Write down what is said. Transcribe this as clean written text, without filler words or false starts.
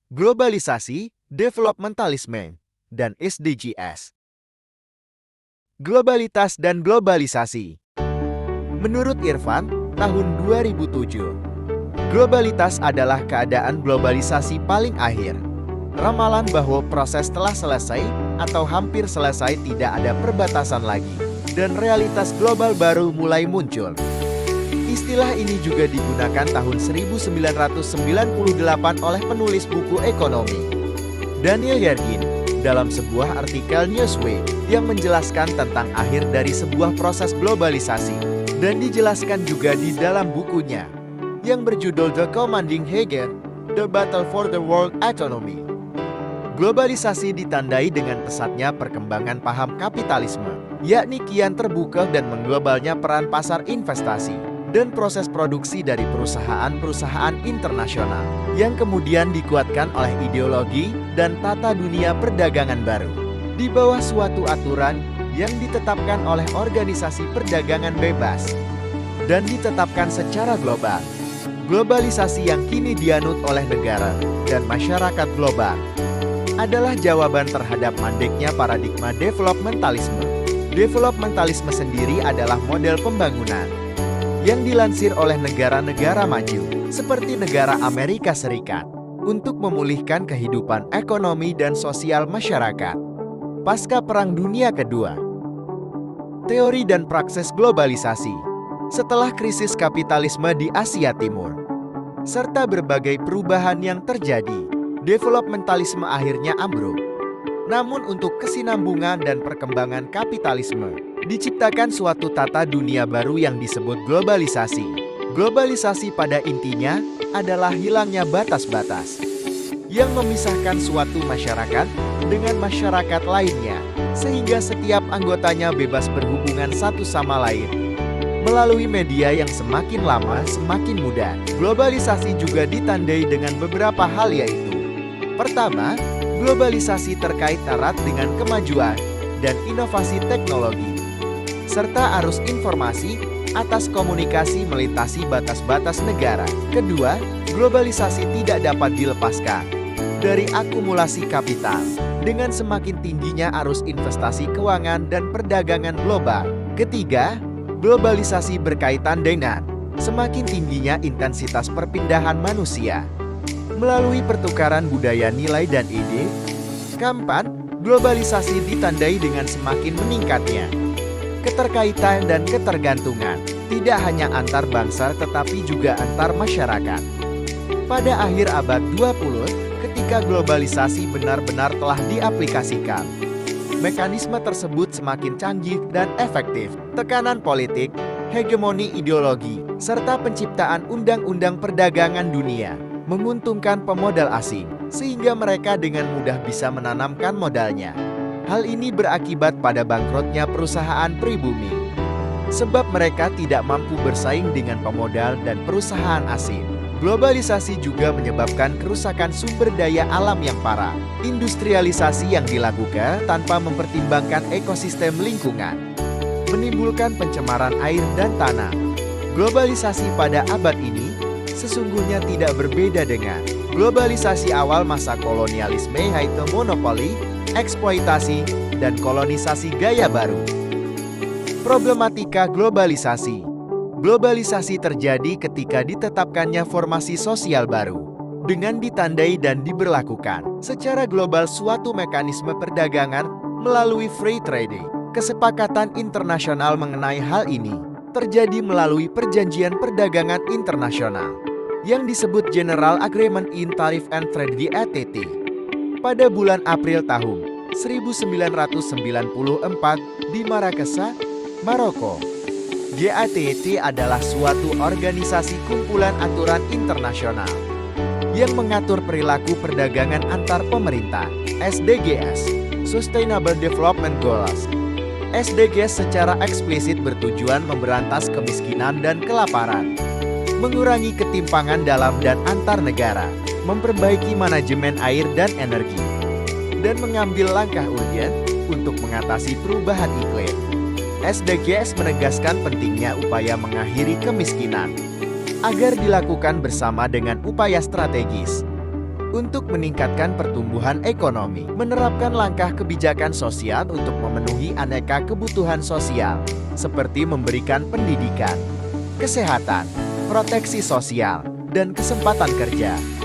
globalisasi, developmentalisme, dan SDGs. Globalitas dan globalisasi. Menurut Irfan, tahun 2007, globalitas adalah keadaan globalisasi paling akhir. Ramalan bahwa proses telah selesai atau hampir selesai, tidak ada perbatasan lagi, dan realitas global baru mulai muncul. Istilah ini juga digunakan tahun 1998 oleh penulis buku ekonomi, Daniel Yergin, dalam sebuah artikel Newsweek yang menjelaskan tentang akhir dari sebuah proses globalisasi, dan dijelaskan juga di dalam bukunya yang berjudul The Commanding Hagel, The Battle for the World Economy. Globalisasi ditandai dengan pesatnya perkembangan paham kapitalisme, yakni kian terbuka dan mengglobalnya peran pasar investasi dan proses produksi dari perusahaan-perusahaan internasional, yang kemudian dikuatkan oleh ideologi dan tata dunia perdagangan baru di bawah suatu aturan yang ditetapkan oleh Organisasi Perdagangan Bebas dan ditetapkan secara global. Globalisasi yang kini dianut oleh negara dan masyarakat global adalah jawaban terhadap mandeknya paradigma developmentalisme. Developmentalisme sendiri adalah model pembangunan yang dilansir oleh negara-negara maju seperti negara Amerika Serikat untuk memulihkan kehidupan ekonomi dan sosial masyarakat pasca Perang Dunia Kedua. Teori dan praksis globalisasi setelah krisis kapitalisme di Asia Timur serta berbagai perubahan yang terjadi, developmentalisme akhirnya ambruk. Namun untuk kesinambungan dan perkembangan kapitalisme, diciptakan suatu tata dunia baru yang disebut globalisasi. Globalisasi pada intinya adalah hilangnya batas-batas yang memisahkan suatu masyarakat dengan masyarakat lainnya, sehingga setiap anggotanya bebas berhubungan satu sama lain melalui media yang semakin lama semakin mudah. Globalisasi juga ditandai dengan beberapa hal, yaitu: pertama, globalisasi terkait erat dengan kemajuan dan inovasi teknologi, serta arus informasi atas komunikasi melintasi batas-batas negara. Kedua, globalisasi tidak dapat dilepaskan dari akumulasi kapital dengan semakin tingginya arus investasi keuangan dan perdagangan global. Ketiga, globalisasi berkaitan dengan semakin tingginya intensitas perpindahan manusia melalui pertukaran budaya, nilai, dan ide. Keempat, globalisasi ditandai dengan semakin meningkatnya keterkaitan dan ketergantungan, tidak hanya antar bangsa tetapi juga antar masyarakat. Pada akhir abad 20, ketika globalisasi benar-benar telah diaplikasikan, mekanisme tersebut semakin canggih dan efektif. Tekanan politik, hegemoni ideologi, serta penciptaan undang-undang perdagangan dunia menguntungkan pemodal asing, sehingga mereka dengan mudah bisa menanamkan modalnya. Hal ini berakibat pada bangkrutnya perusahaan pribumi, sebab mereka tidak mampu bersaing dengan pemodal dan perusahaan asing. Globalisasi juga menyebabkan kerusakan sumber daya alam yang parah, industrialisasi yang dilakukan tanpa mempertimbangkan ekosistem lingkungan, menimbulkan pencemaran air dan tanah. Globalisasi pada abad ini sesungguhnya tidak berbeda dengan globalisasi awal masa kolonialisme, yaitu monopoli, eksploitasi, dan kolonisasi gaya baru. Problematika globalisasi. Globalisasi terjadi ketika ditetapkannya formasi sosial baru dengan ditandai dan diberlakukan secara global suatu mekanisme perdagangan melalui free trading. Kesepakatan internasional mengenai hal ini terjadi melalui Perjanjian Perdagangan Internasional yang disebut General Agreement in Tariff and Trade (GATT) pada bulan April tahun 1994 di Marrakesh, Maroko. GATT adalah suatu organisasi kumpulan aturan internasional yang mengatur perilaku perdagangan antar pemerintah. SDGs, Sustainable Development Goals. SDGs secara eksplisit bertujuan memberantas kemiskinan dan kelaparan, mengurangi ketimpangan dalam dan antar negara, memperbaiki manajemen air dan energi, dan mengambil langkah urgen untuk mengatasi perubahan iklim. SDGs menegaskan pentingnya upaya mengakhiri kemiskinan agar dilakukan bersama dengan upaya strategis untuk meningkatkan pertumbuhan ekonomi, menerapkan langkah kebijakan sosial untuk memenuhi aneka kebutuhan sosial, seperti memberikan pendidikan, kesehatan, proteksi sosial, dan kesempatan kerja.